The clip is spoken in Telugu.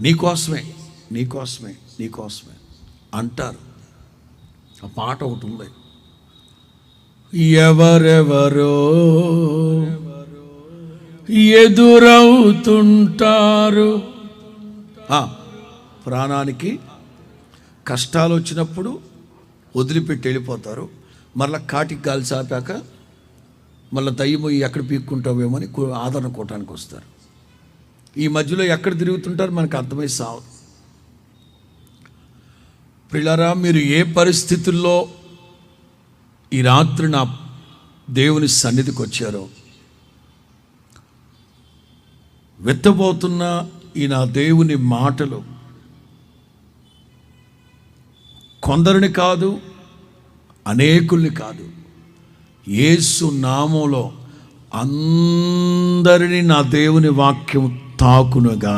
నీకోసమే నీకోసమే నీకోసమే అంటారు. ఆ పాట ఒకటి ఉంది, ఎవరెవరో ఎదురవుతుంటారు. ప్రాణానికి కష్టాలు వచ్చినప్పుడు వదిలిపెట్టి వెళ్ళిపోతారు. మళ్ళీ కాటికి గాలి చాపాక మళ్ళీ దయ్యము ఎక్కడ పీక్కుంటావేమో అని ఆదరణ కోవటానికి వస్తారు. ఈ మధ్యలో ఎక్కడ తిరుగుతుంటారు మనకు అర్థమై సావు. ప్రియులారా, మీరు ఏ పరిస్థితుల్లో ఈ రాత్రి నా దేవుని సన్నిధికి వచ్చారో, వెత్తబోతున్న ఈ నా దేవుని మాటలు కొందరిని కాదు, అనేకుల్ని కాదు, యేసు నామములో అందరినీ నా దేవుని వాక్యం తాకునుగా.